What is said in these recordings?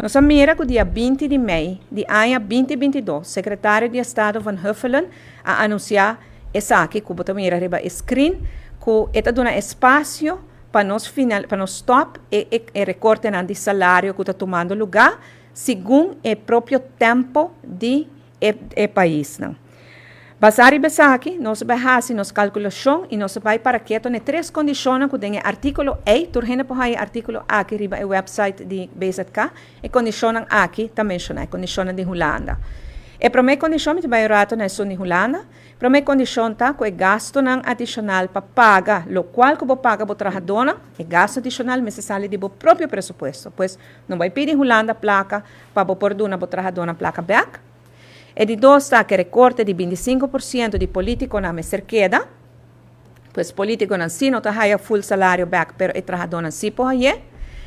Nós mira que o dia 20 de maio de ano 2022, o secretário de Estado Van Huffelen a anunciar essa aqui, que eu mira riba screen, que está dando espaço para nós stop e recorte de salário que está tomando lugar, segundo o próprio tempo de país. Não? Basari besaki, nós vai fazer nossa calculação e nós vai para que tem três condições que tem artículo E, turhena por aí artículo A que riba o website de BZK e condição aqui também mencionar condição de Holanda. E para minha condição me vai rato na zona de Holanda, para minha condição tá que é gasto não adicional para pagar, lo qual que vou pagar para trabalhadora, é gasto adicional mas se sale de próprio presupuesto, pois não vai pedir Holanda placa para pôr duna para trabalhadora placa back. E de dois está que recorte de 25% de político na cerqueda, pois político não sim não está full salário back, pero o trabalhador não sim por aí.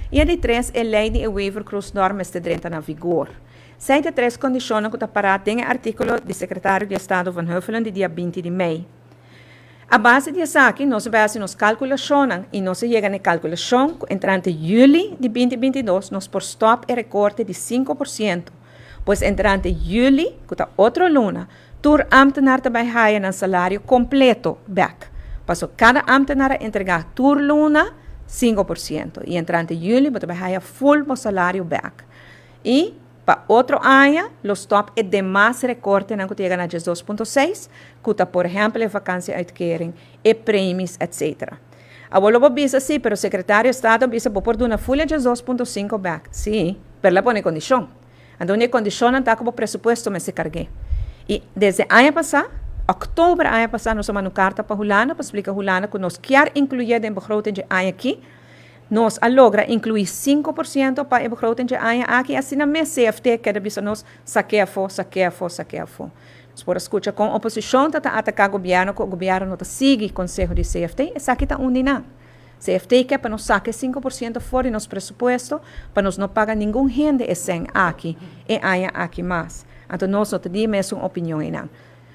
E de três é lei de waiver cruz normas de entra na vigor. Sei de três condições que está parado tem artículo do secretário de Estado Van Huffelen de dia 20 de maio. A base disso aqui, nós vamos fazer calculações e nós chegamos na calculação entrante julho de 2022, nós por stop e recorte de 5%. Pois entrante julho, que está outra luna, tur ambtenaar também ganha um salário completo back. Passo cada ambtenaar entregar tur luna 5%. E entrante julho, você vai ganhar full o salário back. E para outro ano, o stop é demais recorte na que chega na 2.6, que está, por exemplo, a vacância uitkering e prêmios, etc. Agora, eu vou sim, pero o secretário de Estado bisa por uma folha de 2.5 back. Sim, per la buona condição. Então, a condição está como presupuesto me se cargue. E desde ano passado, outubro ano passado, nós mandamos carta para Holanda, para explicar a Holanda que nós queremos incluir em begroting de ano aqui. Nós logra incluir 5% para a begroting de ano aqui, assim na mês CFT, que é nós saquear. Nós por escutar com a oposição, está atacar o governo não está seguindo o conselho de CFT, essa aqui está unida. CFT que é para nós sacar 5% fora do nosso presupuesto, para nós não pagar nenhum rende esse aqui, e aí aqui mais. Então, nós não temos uma opinião.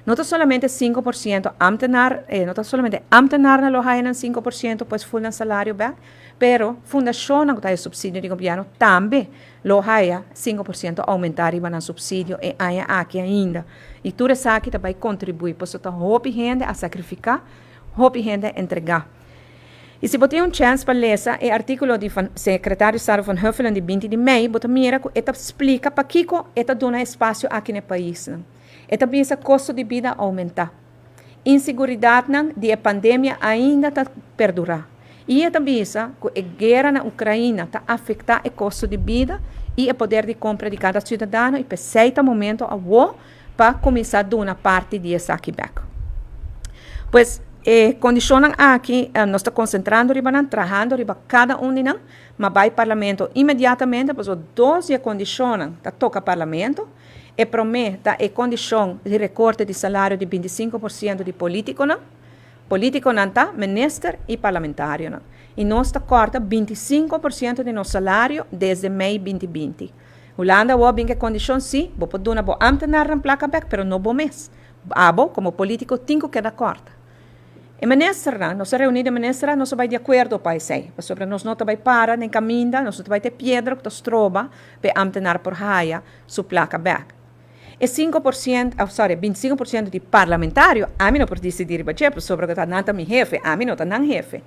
Não está somente 5% amtenar, não está somente amtenar na loja 5%, pois full no salário back, pero fundação que está subsídio do governo também loja 5% aumentar o subsídio e aí aqui ainda. E tudo isso aqui também contribui, pois está roupa rende a sacrificar, roupa rende a entregar. E se você tem uma chance para ler o artigo do secretário de Estado Van Huffelen de 20 de maio, você mira que ele explica para que ele dá espaço aqui no país. Ele visa custo de vida aumentar. Inseguridade de pandemia ainda está perdurar. E ele visa que a guerra na Ucrânia está afetando o custo de vida e o poder de compra de cada cidadão e precisa momento para começar a dar uma parte desse aqui back. Pois, condicionam aqui, nós estamos concentrando, trabalhando, cada um de nós, mas vai ao parlamento imediatamente, pois os dois condicionam, toca parlamento, e promete a condição de recorte de salário de 25% de político não está, ministro e parlamentário não. E nós corta 25% de nosso salário desde maio 2020. Holanda vai bem que condição sim, vou poder dar uma amtenar na placa back, pero não vou mês. Como político, tenho que dar corta. E ministra, nós reunimos ministra, nós vai de acordo para isso. Sobre nós não vai parar nem caminhar, nós vai ter pedra que nos trova para amtenar por raia sua placa back. E 25% de parlamentário, a mim não pode decidir, sobre o que está meu jefe, a mim não está não jefe.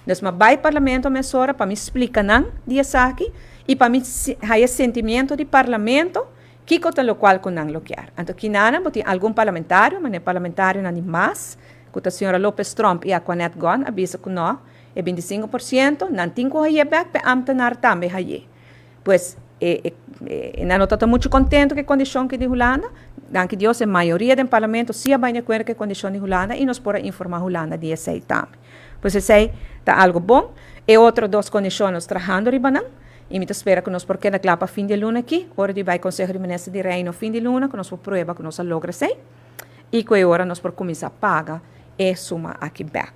Nós vai ao parlamento mesora para me explicar não disso aqui e para me ter sentimento de parlamento que conta o qual que não lo quer. Então, aqui não tem algum parlamentário, mas o parlamentário não é mais. Que a senhora Lopez Trump e a Quanet Gon avisa que não, é 25%, não tem que ir back para amtenar também aí. Pois, não estou muito contente com a condição que de Holanda, danke Deus, a maioria do parlamento se vai de acordo com a condição de Holanda e nós podemos informar Holanda de essa também. Pois, esse está algo bom, e outras duas condições trabalhando riba e me espera que nós por que para fim de luna aqui, hora de vai Conselho de Ministros de Reino fim de luna, que nós prova que nós logra sei, e que agora nós por começar a pagar e suma aqui back.